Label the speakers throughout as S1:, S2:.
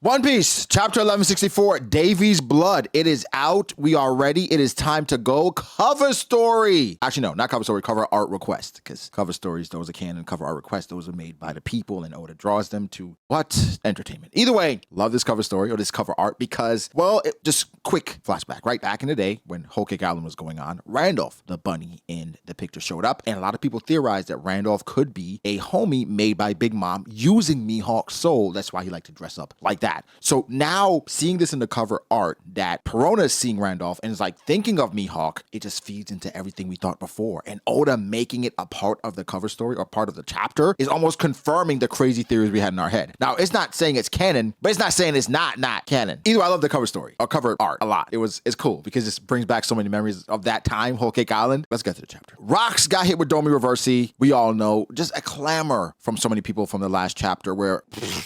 S1: One Piece, chapter 1164, Davy's Blood. It is out. We are ready. It is time to go. Cover story. Actually, no, not cover story, cover art request. Because cover stories, those are canon. Cover art requests, those are made by the people, and Oda draws them to what? Entertainment. Either way, love this cover story or this cover art because, well, just quick flashback, right? Back in the day when Whole Cake Island was going on, Randolph, the bunny in the picture, showed up. And a lot of people theorized that Randolph could be a homie made by Big Mom using Mihawk's soul. That's why he liked to dress up like that. So now seeing this in the cover art that Perona is seeing Randolph and is like thinking of Mihawk, it just feeds into everything we thought before. And Oda making it a part of the cover story or part of the chapter is almost confirming the crazy theories we had in our head. Now, it's not saying it's canon, but it's not saying it's not canon. Either way, I love the cover story or cover art a lot. It's cool because it brings back so many memories of that time, Whole Cake Island. Let's get to the chapter. Rocks got hit with Domi Reversi. We all know, just a clamor from so many people from the last chapter where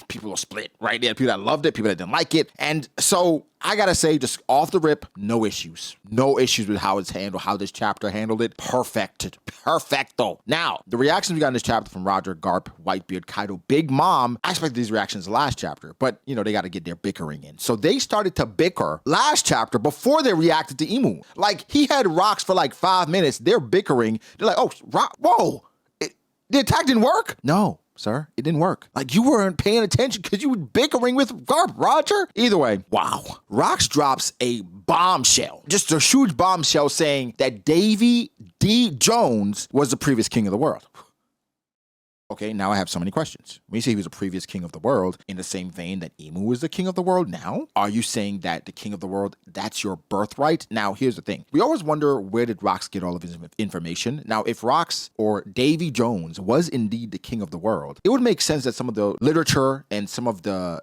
S1: people are split, right? There are people that loved it, people that didn't like it. And so I gotta say, just off the rip, no issues. No issues with how it's handled, how this chapter handled it. Perfecto. Now, the reactions we got in this chapter from Roger, Garp, Whitebeard, Kaido, Big Mom, I expected these reactions last chapter, but, you know, they gotta get their bickering in. So they started to bicker last chapter before they reacted to Emu. Like, he had Rocks for like 5 minutes. They're bickering. They're like, oh, whoa, the attack didn't work? No. Sir, it didn't work. Like, you weren't paying attention because you were bickering with Garp, Roger. Either way, wow. Rocks drops a bombshell, just a huge bombshell saying that Davy D. Jones was the previous king of the world. Okay, now I have so many questions. When you say he was a previous king of the world, in the same vein that Emu is the king of the world now, are you saying that the king of the world, that's your birthright? Now, here's the thing. We always wonder, where did Rocks get all of his information? Now, if Rocks or Davy Jones was indeed the king of the world, it would make sense that some of the literature and some of the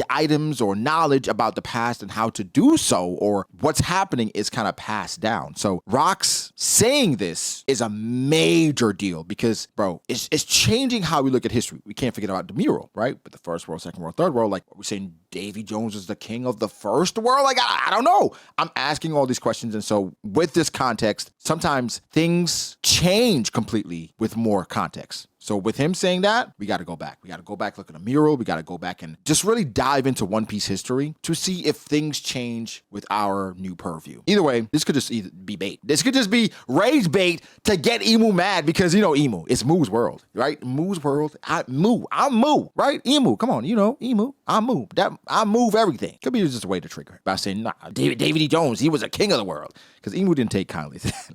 S1: items or knowledge about the past and how to do so or what's happening is kind of passed down. So Rocks saying this is a major deal because, bro, it's changing how we look at history. We can't forget about the mural, right? But the first world, second world, third world, like, are we saying Davy Jones is the king of the first world? Like, I don't know. I'm asking all these questions. And so with this context, sometimes things change completely with more context. So with him saying that, we got to go back. We got to go back, look at a mural. We got to go back and just really dive into One Piece history to see if things change with our new purview. Either way, this could just either be bait. This could just be rage bait to get Emu mad because, you know, Emu, it's Moo's world, right? Moo's world. I'm Moo, right? Emu, come on, you know, Emu, I'm Moo. I move everything. Could be just a way to trigger it by saying, nah, David D. Jones, he was a king of the world. Because Emu didn't take kindly to that.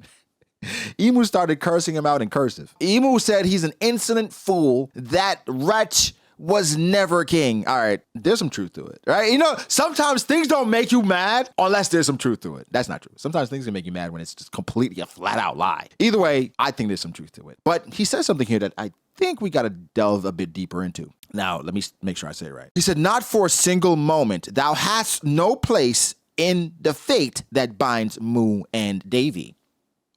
S1: Emu started cursing him out in cursive. Emu said he's an insolent fool. That wretch was never king. All right, there's some truth to it, right? You know, sometimes things don't make you mad unless there's some truth to it. That's not true. Sometimes things can make you mad when it's just completely a flat out lie. Either way, I think there's some truth to it. But he says something here that I think we got to delve a bit deeper into. Now, let me make sure I say it right. He said, not for a single moment, thou hast no place in the fate that binds Moo and Davy.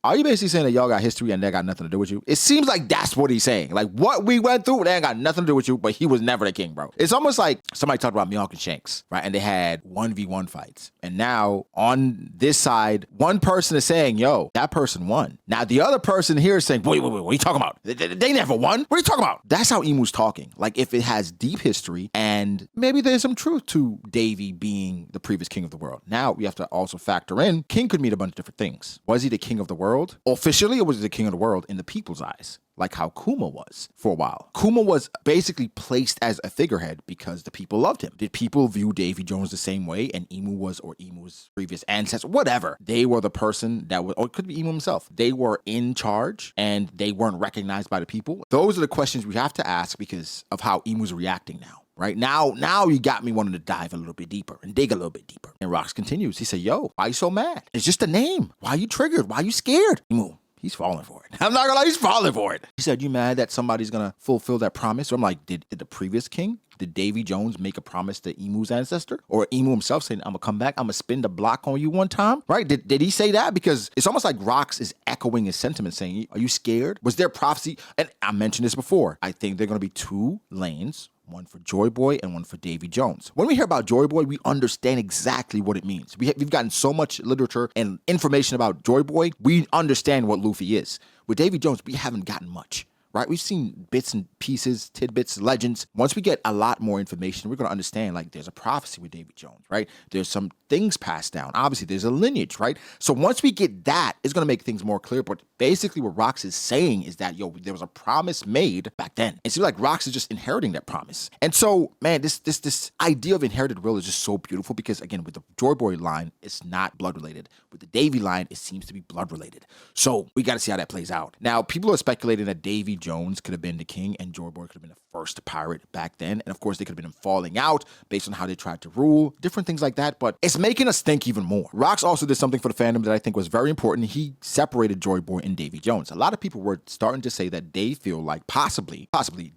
S1: Are you basically saying that y'all got history and that got nothing to do with you? It seems like that's what he's saying. Like, what we went through, that ain't got nothing to do with you, but he was never the king, bro. It's almost like somebody talked about Mihawk and Shanks, right? And they had 1v1 fights. And now, on this side, one person is saying, yo, that person won. Now, the other person here is saying, wait, what are you talking about? They never won? What are you talking about? That's how Emu's talking. Like, if it has deep history, and maybe there's some truth to Davy being the previous king of the world. Now, we have to also factor in, king could mean a bunch of different things. Was he the king of the world? Officially, it was the king of the world in the people's eyes, like how Kuma was for a while. Kuma was basically placed as a figurehead because the people loved him. Did people view Davy Jones the same way? And Emu was, or Emu's previous ancestor, whatever. They were the person that was, or it could be Emu himself. They were in charge and they weren't recognized by the people. Those are the questions we have to ask because of how Emu's reacting now. Right now you got me wanting to dive a little bit deeper and dig a little bit deeper. And Rocks continues. He said, yo, why you so mad? It's just a name. Why you triggered? Why you scared? Emu, he's falling for it. I'm not gonna lie, he's falling for it. He said, you mad that somebody's gonna fulfill that promise? So I'm like, did the previous king, did Davy Jones make a promise to Emu's ancestor? Or Emu himself saying, I'm gonna come back, I'm gonna spin the block on you one time? Right? Did he say that? Because it's almost like Rocks is echoing his sentiment saying, are you scared? Was there prophecy? And I mentioned this before. I think there are gonna be two lanes. One for Joy Boy and one for Davy Jones. When we hear about Joy Boy, we understand exactly what it means. We've gotten so much literature and information about Joy Boy, we understand what Luffy is. With Davy Jones, we haven't gotten much. right? We've seen bits and pieces, tidbits, legends. Once we get a lot more information, we're going to understand, like, there's a prophecy with Davy Jones, right? There's some things passed down. Obviously, there's a lineage, right? So once we get that, it's going to make things more clear. But basically what Rocks is saying is that, yo, there was a promise made back then. It seems like Rocks is just inheriting that promise. And so, man, this idea of inherited will is just so beautiful because, again, with the Joy Boy line, it's not blood related. With the Davy line, it seems to be blood related. So we got to see how that plays out. Now, people are speculating that Davy Jones could have been the king and Joy Boy could have been the first pirate back then. And of course, they could have been falling out based on how they tried to rule, different things like that. But it's making us think even more. Rocks also did something for the fandom that I think was very important. He separated Joy Boy and Davy Jones. A lot of people were starting to say that they feel like possibly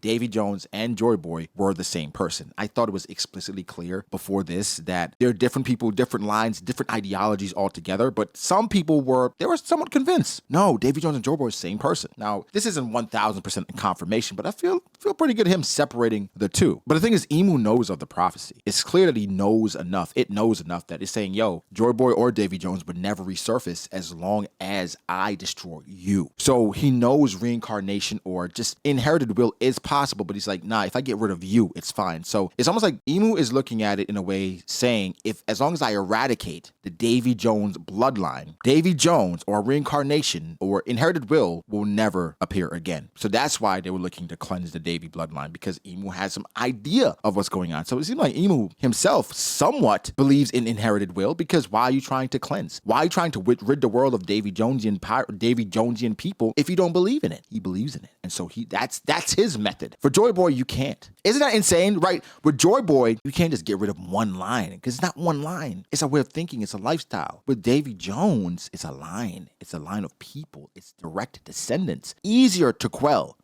S1: Davy Jones and Joy Boy were the same person. I thought it was explicitly clear before this that they're different people, different lines, different ideologies altogether. But some people were somewhat convinced. No, Davy Jones and Joy Boy are the same person. Now, this isn't 1000% confirmation, but I feel pretty good him separating the two. But the thing is, Emu knows of the prophecy. It's clear that he knows enough. It knows enough that it's saying, yo, Joy Boy or Davy Jones would never resurface as long as I destroy you. So he knows reincarnation or just inherited will is possible, but he's like, nah, if I get rid of you, it's fine. So it's almost like Emu is looking at it in a way saying, as long as I eradicate the Davy Jones bloodline, Davy Jones or reincarnation or inherited will never appear again. So that's why they were looking to cleanse the Davy bloodline, because Emu has some idea of what's going on. So it seems like Emu himself somewhat believes in inherited will, because why are you trying to cleanse? Why are you trying to rid the world of Davy Jonesian people if you don't believe in it? He believes in it. And so that's his method. For Joy Boy, you can't. Isn't that insane, right? With Joy Boy, you can't just get rid of one line, because it's not one line. It's a way of thinking. It's a lifestyle. With Davy Jones, it's a line. It's a line of people. It's direct descendants. Easier to quell.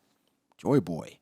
S1: Joy Boy,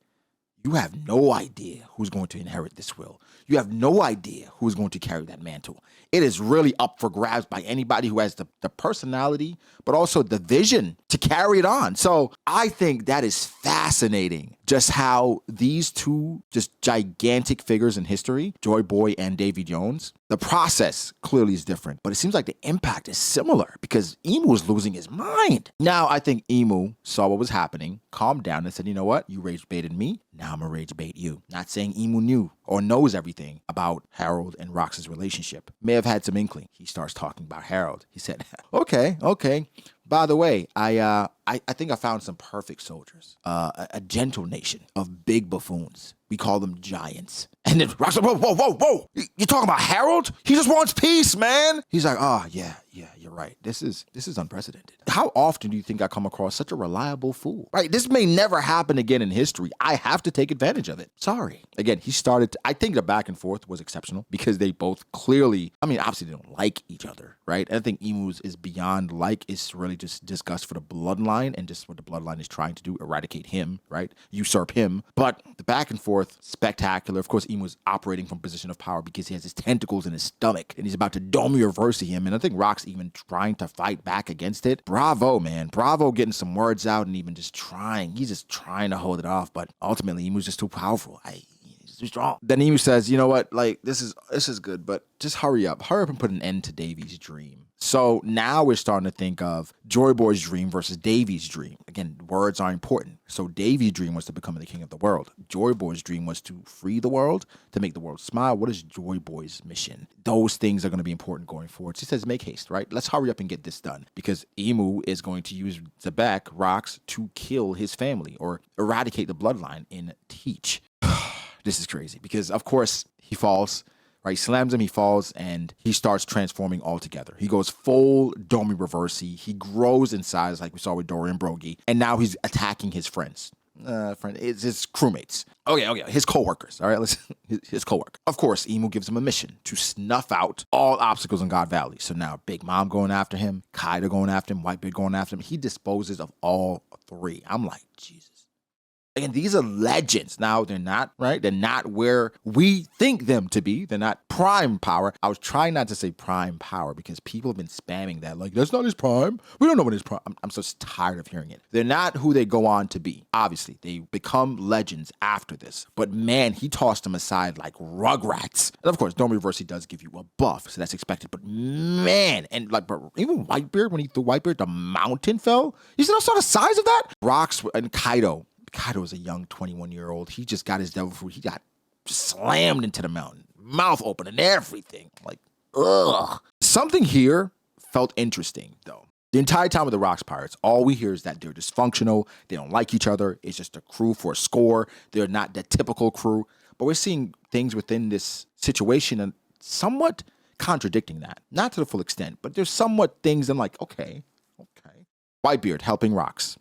S1: you have no idea who's going to inherit this will. You have no idea who's going to carry that mantle. It is really up for grabs by anybody who has the personality, but also the vision to carry it on. So I think that is fascinating, just how these two just gigantic figures in history, Joy Boy and Davy Jones, the process clearly is different, but it seems like the impact is similar because Emu was losing his mind. Now I think Emu saw what was happening, calmed down and said, you know what? You rage baited me. Now I'm gonna rage bait you. Not saying Emu knew or knows everything about Harold and Rox's relationship. May have had some inkling. He starts talking about Harold. He said, okay. By the way, I think I found some perfect soldiers. A gentle nation of big buffoons. We call them giants. And then Rock's like, whoa. You talking about Harold? He just wants peace, man. He's like, oh, yeah, you're right. This is unprecedented. How often do you think I come across such a reliable fool? Right? This may never happen again in history. I have to take advantage of it. Sorry. Again, I think the back and forth was exceptional because they both clearly, obviously they don't like each other, right? And I think Emu's is beyond like, it's really just disgust for the bloodline and just what the bloodline is trying to do, eradicate him, right? Usurp him. But the back and forth, spectacular. Of course, Emu's operating from a position of power because he has his tentacles in his stomach and he's about to reverse him. And I think Rock's even trying to fight back against it. Bravo, man. Bravo getting some words out and even just trying. He's just trying to hold it off. But ultimately, Emu's just too powerful. He's too strong. Then Emu says, you know what? Like, this is good, but just hurry up. Hurry up and put an end to Davy's dream. So now we're starting to think of Joy Boy's dream versus Davy's dream. Again, words are important. So Davy's dream was to become the king of the world. Joy Boy's dream was to free the world, to make the world smile. What is Joy Boy's mission? Those things are going to be important going forward. So he says, make haste, right? Let's hurry up and get this done because Emu is going to use Zebek, Rocks, to kill his family or eradicate the bloodline in Teach. This is crazy because, of course, he falls. Right, he slams him, he falls, and he starts transforming altogether. He goes full Domi Reversey. He grows in size like we saw with Dorian Brogy, and now he's attacking his friends. It's his crewmates. Okay, his co-workers. All right, his co-worker. Of course, Emu gives him a mission to snuff out all obstacles in God Valley. So now Big Mom going after him, Kaido going after him, Whitebeard going after him. He disposes of all three. I'm like, Jesus. And these are legends. Now, they're not, right? They're not where we think them to be. They're not prime power. I was trying not to say prime power because people have been spamming that. Like, that's not his prime. We don't know what his prime. I'm so tired of hearing it. They're not who they go on to be. Obviously, they become legends after this. But man, he tossed them aside like rugrats. And of course, Domi Reversey does give you a buff, so that's expected. But man, and like, but even Whitebeard, when he threw Whitebeard, the mountain fell. You see the size of that? Rocks and Kaido Kaido was a young 21-year-old. He just got his devil fruit. He got slammed into the mountain, mouth open and everything. Like, ugh. Something here felt interesting, though. The entire time with the Rocks Pirates, all we hear is that they're dysfunctional. They don't like each other. It's just a crew for a score. They're not the typical crew. But we're seeing things within this situation and somewhat contradicting that. Not to the full extent, but there's somewhat things I'm like, okay. Whitebeard helping Rocks,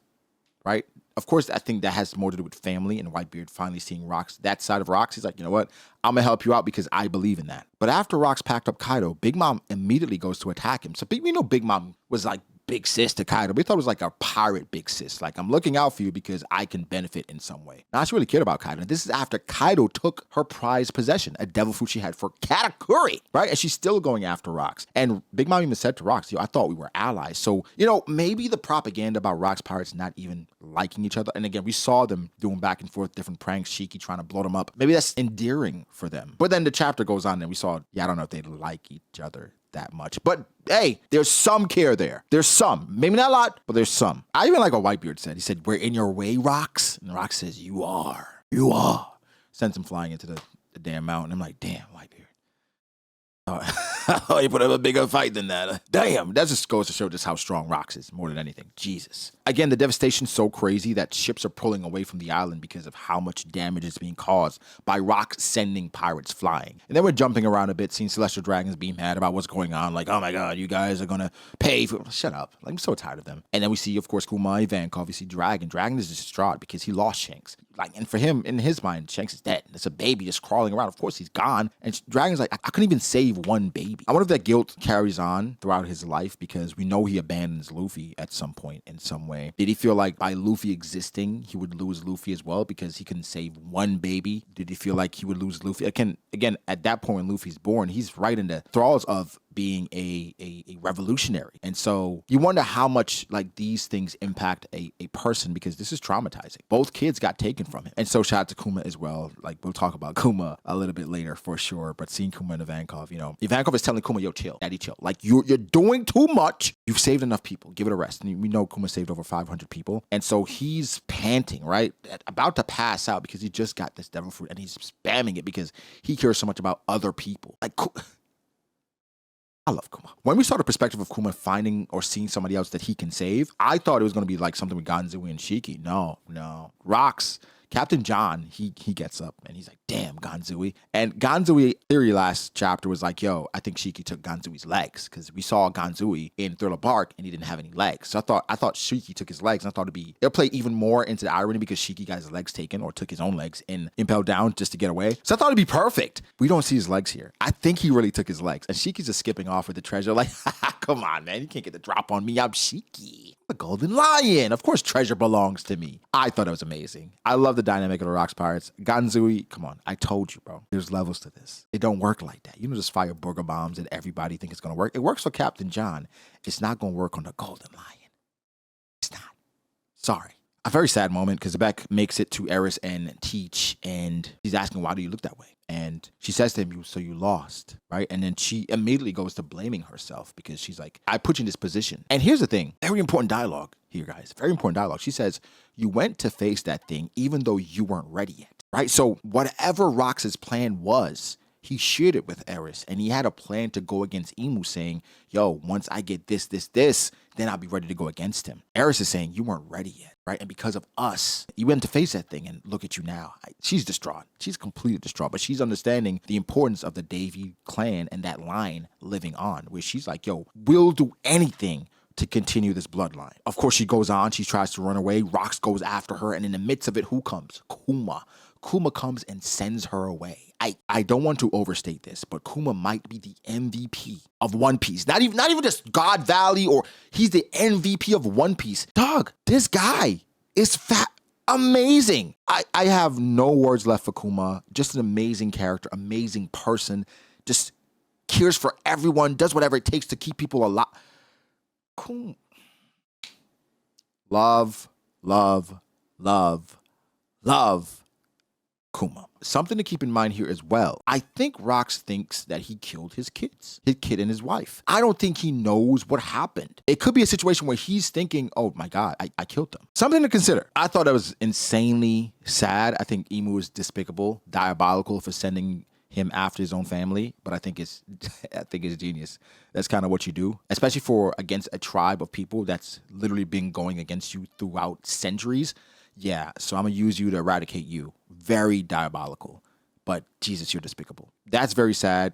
S1: right? Of course, I think that has more to do with family and Whitebeard finally seeing Rocks, that side of Rocks. He's like, you know what? I'm going to help you out because I believe in that. But after Rocks packed up Kaido, Big Mom immediately goes to attack him. So we know Big Mom was like big sis to Kaido. We thought it was like a pirate big sis. Like, I'm looking out for you because I can benefit in some way. Now, she really cared about Kaido. This is after Kaido took her prized possession, a devil fruit she had for Katakuri, right? And she's still going after Rocks. And Big Mom even said to Rocks, yo, I thought we were allies. So, maybe the propaganda about Rocks Pirates not even liking each other. And again, we saw them doing back and forth different pranks, Shiki trying to blow them up. Maybe that's endearing for them. But then the chapter goes on and we saw, I don't know if they like each other that much. But hey, there's some care there. There's some. Maybe not a lot, but there's some. I even like what Whitebeard said. He said, we're in your way, Rocks. And Rocks says, you are. You are. Sends him flying into the damn mountain. I'm like, damn, Whitebeard. Oh, you put up a bigger fight than that. Damn, that just goes to show just how strong Rocks is more than anything. Jesus. Again, the devastation's so crazy that ships are pulling away from the island because of how much damage is being caused by Rocks sending pirates flying. And then we're jumping around a bit, seeing Celestial Dragons be mad about what's going on. Like, oh my God, you guys are gonna pay for... Shut up. Like, I'm so tired of them. And then we see, of course, Kuma, Ivankov. We see Dragon. Dragon is distraught because he lost Shanks. Like, and for him, in his mind, Shanks is dead. It's a baby just crawling around. Of course, he's gone. And Dragon's like, I couldn't even save one baby. I wonder if that guilt carries on throughout his life because we know he abandons Luffy at some point in some way. Did he feel like by Luffy existing, he would lose Luffy as well because he couldn't save one baby? Did he feel like he would lose Luffy? Again, at that point when Luffy's born, he's right in the thralls of being a revolutionary. And so you wonder how much like these things impact a person because this is traumatizing. Both kids got taken from him. And so shout out to Kuma as well. Like we'll talk about Kuma a little bit later for sure. But seeing Kuma and Ivankov, Ivankov is telling Kuma, yo, chill, daddy, chill. Like you're doing too much. You've saved enough people. Give it a rest. And we know Kuma saved over 500 people. And so he's panting, right? About to pass out because he just got this devil fruit and he's spamming it because he cares so much about other people. Like, I love Kuma. When we saw the perspective of Kuma finding or seeing somebody else that he can save, I thought it was going to be like something with Ganzui and Shiki. No. Rocks. Captain John, he gets up and he's like, damn, Ganzui. And Ganzui theory last chapter was like, yo, I think Shiki took Ganzui's legs because we saw Ganzui in Thriller Bark and he didn't have any legs. So I thought Shiki took his legs and I thought it'll play even more into the irony because Shiki got his legs taken or took his own legs and impaled down just to get away. So I thought it'd be perfect. We don't see his legs here. I think he really took his legs and Shiki's just skipping off with the treasure like, come on, man, you can't get the drop on me. I'm Shiki. The Golden Lion. Of course, treasure belongs to me. I thought it was amazing. I love the dynamic of the Rocks Pirates. Ganzui, come on. I told you, bro. There's levels to this. It don't work like that. You don't just fire burger bombs and everybody think it's going to work. It works for Captain John. It's not going to work on the Golden Lion. It's not. Sorry. A very sad moment because Beck makes it to Eris and Teach and he's asking, why do you look that way? And she says to him, so you lost, right? And then she immediately goes to blaming herself because she's like, I put you in this position. And here's the thing, very important dialogue here, guys. Very important dialogue. She says, you went to face that thing even though you weren't ready yet, right? So whatever Rox's plan was, he shared it with Eris and he had a plan to go against Emu saying, yo, once I get this, then I'll be ready to go against him. Eris is saying, you weren't ready yet, right? And because of us, you went to face that thing and look at you now. She's distraught. She's completely distraught, but she's understanding the importance of the Davy clan and that line living on, where she's like, yo, we'll do anything to continue this bloodline. Of course, she goes on. She tries to run away. Rocks goes after her. And in the midst of it, who comes? Kuma. Kuma comes and sends her away. I don't want to overstate this, but Kuma might be the MVP of One Piece. Not even just God Valley, or he's the MVP of One Piece. Dog, this guy is amazing. I have no words left for Kuma. Just an amazing character, amazing person. Just cares for everyone, does whatever it takes to keep people alive. Kuma. Love, love, love, love. Kuma. Something to keep in mind here as well. I think Rocks thinks that he killed his kids, his kid and his wife. I don't think he knows what happened. It could be a situation where he's thinking, oh my God, I killed them. Something to consider. I thought that was insanely sad. I think Emu is despicable, diabolical for sending him after his own family, but I think it's genius. That's kind of what you do, especially for against a tribe of people that's literally been going against you throughout centuries. Yeah, so I'm gonna use you to eradicate you. Very diabolical, but Jesus, you're despicable. That's very sad.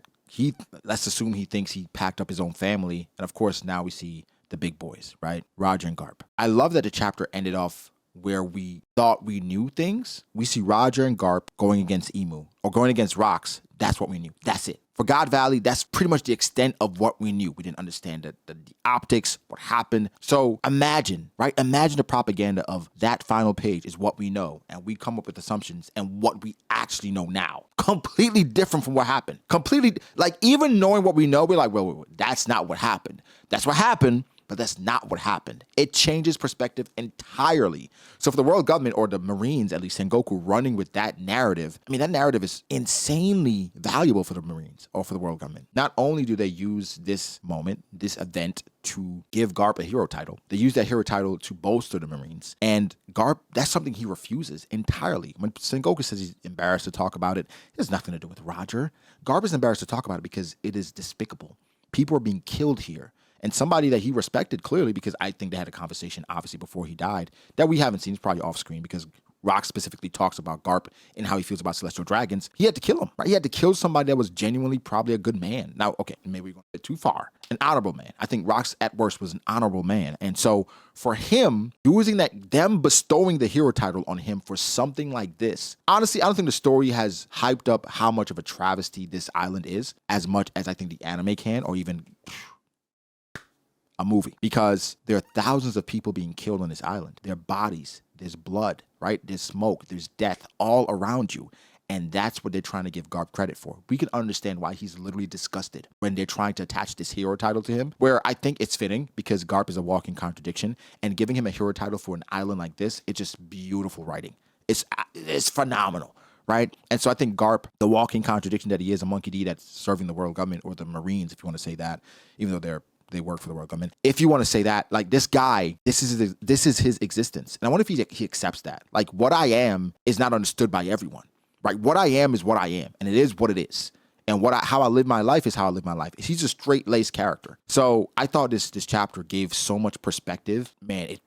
S1: Let's assume he thinks he packed up his own family, and of course now we see the big boys, right? Roger and Garp. I love that the chapter ended off where we thought we knew things. We see Roger and Garp going against Emu or going against Rocks. That's what we knew. That's it. For God Valley, that's pretty much the extent of what we knew. We didn't understand the optics, what happened. So imagine, right? Imagine the propaganda of that final page is what we know. And we come up with assumptions and what we actually know now. Completely different from what happened. Completely, like even knowing what we know, we're like, well, that's not what happened. That's what happened. But that's not what happened. It changes perspective entirely. So for the world government or the Marines, at least Sengoku, running with that narrative, I mean, that narrative is insanely valuable for the Marines or for the world government. Not only do they use this moment, this event, to give Garp a hero title, they use that hero title to bolster the Marines. And Garp, that's something he refuses entirely. When Sengoku says he's embarrassed to talk about it, it has nothing to do with Roger. Garp is embarrassed to talk about it because it is despicable. People are being killed here. And somebody that he respected clearly, because I think they had a conversation, obviously, before he died, that we haven't seen. It's probably off screen because Rock specifically talks about Garp and how he feels about celestial dragons. He had to kill him, right? He had to kill somebody that was genuinely probably a good man. Now, okay, maybe we're going a bit too far. An honorable man. I think Rock's at worst was an honorable man. And so for him, using that, them bestowing the hero title on him for something like this, honestly, I don't think the story has hyped up how much of a travesty this island is as much as I think the anime can, or even a movie, because there are thousands of people being killed on this island. There are bodies, there's blood, right? There's smoke, there's death all around you. And that's what they're trying to give Garp credit for. We can understand why he's literally disgusted when they're trying to attach this hero title to him, where I think it's fitting because Garp is a walking contradiction, and giving him a hero title for an island like this, it's just beautiful writing. It's phenomenal. Right? And so I think Garp, the walking contradiction that he is, a monkey D that's serving the world government, or the Marines, if you want to say that, even though they work for the world government. If you want to say that, like this guy, this is his existence. And I wonder if he accepts that. Like what I am is not understood by everyone, right? What I am is what I am, and it is what it is. And how I live my life is how I live my life. He's a straight-laced character. So I thought this chapter gave so much perspective. Man,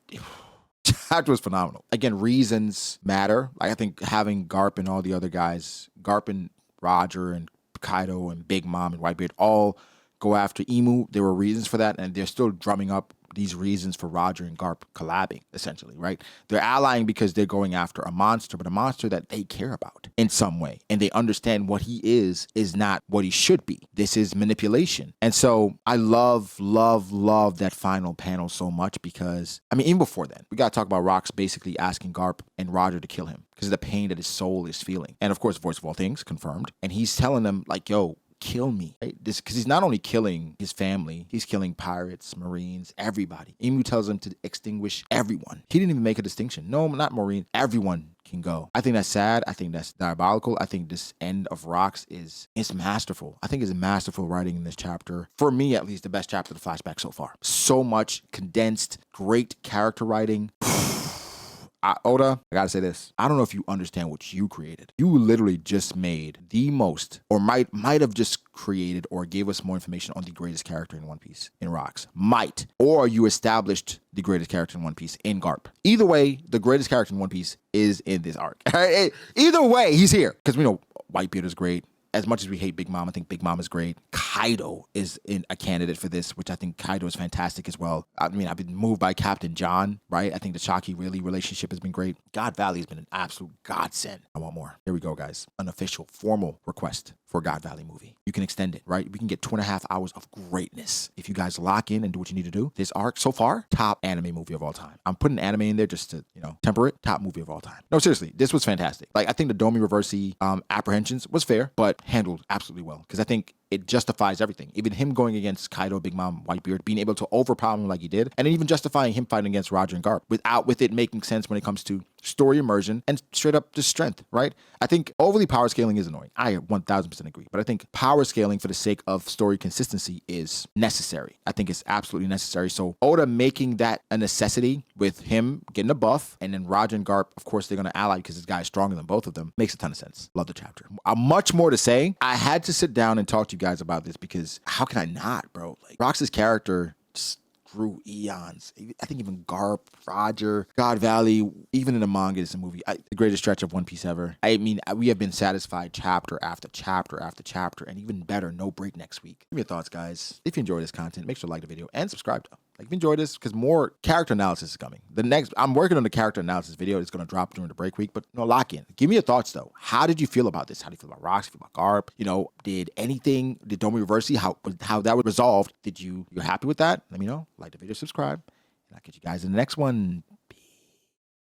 S1: chapter was phenomenal. Again, reasons matter. Like I think having Garp and all the other guys, Garp and Roger and Kaido and Big Mom and Whitebeard all go after Emu. There were reasons for that, and they're still drumming up these reasons for Roger and Garp collabing, essentially, right? They're allying because they're going after a monster, but a monster that they care about in some way. And they understand what he is not what he should be. This is manipulation. And so I love that final panel so much because, I mean, even before then, we got to talk about Rocks basically asking Garp and Roger to kill him because of the pain that his soul is feeling. And of course, voice of all things, confirmed. And he's telling them like, yo, kill me, right? This because he's not only killing his family, he's killing pirates, Marines, everybody. Emu tells him to extinguish everyone. He didn't even make a distinction. No, not Marine. Everyone can go. I think that's sad. I think that's diabolical. I think this end of Rocks is masterful. I think it's masterful writing in this chapter. For me, at least, the best chapter of the flashback so far. So much condensed, great character writing. Oda, I gotta say this. I don't know if you understand what you created. You literally just made the most, or might have just created or gave us more information on the greatest character in One Piece, in Rocks. Might. Or you established the greatest character in One Piece in Garp. Either way, the greatest character in One Piece is in this arc. Either way, he's here. Because we know Whitebeard is great. As much as we hate Big Mom, I think Big Mom is great. Kaido is a candidate for this, which I think Kaido is fantastic as well. I mean, I've been moved by Captain John, right? I think the Shiki really relationship has been great. God Valley has been an absolute godsend. I want more. Here we go, guys. An official, formal request for a God Valley movie. You can extend it, right? We can get 2.5 hours of greatness. If you guys lock in and do what you need to do, this arc so far, top anime movie of all time. I'm putting anime in there just to, temper it. Top movie of all time. No, seriously, this was fantastic. Like, I think the Domi Reversi apprehensions was fair, but handled absolutely well. Because I think it justifies everything. Even him going against Kaido, Big Mom, Whitebeard, being able to overpower him like he did, and then even justifying him fighting against Roger and Garp with it making sense when it comes to story immersion and straight up just strength, right? I think overly power scaling is annoying. I 1000% agree. But I think power scaling for the sake of story consistency is necessary. I think it's absolutely necessary. So Oda making that a necessity with him getting a buff and then Roger and Garp, of course, they're going to ally because this guy is stronger than both of them, makes a ton of sense. Love the chapter. Much more to say. I had to sit down and talk to you guys about this because how can I not, bro? Like, Rocks' character just through eons. I think even Garp, Roger, God Valley, even in the manga, it's a movie. The greatest stretch of One Piece ever. I mean, we have been satisfied chapter after chapter after chapter, and even better, no break next week. Give me your thoughts, guys. If you enjoy this content, make sure to like the video and subscribe though. Like, if you enjoy this, because more character analysis is coming. I'm working on the character analysis video. It's going to drop during the break week, but lock in. Give me your thoughts though. How did you feel about this? How do you feel about Rocks? Feel about Garp? Did Domi Reversi, how that was resolved? You're happy with that? Let me know. Like the video, subscribe, and I'll catch you guys in the next one.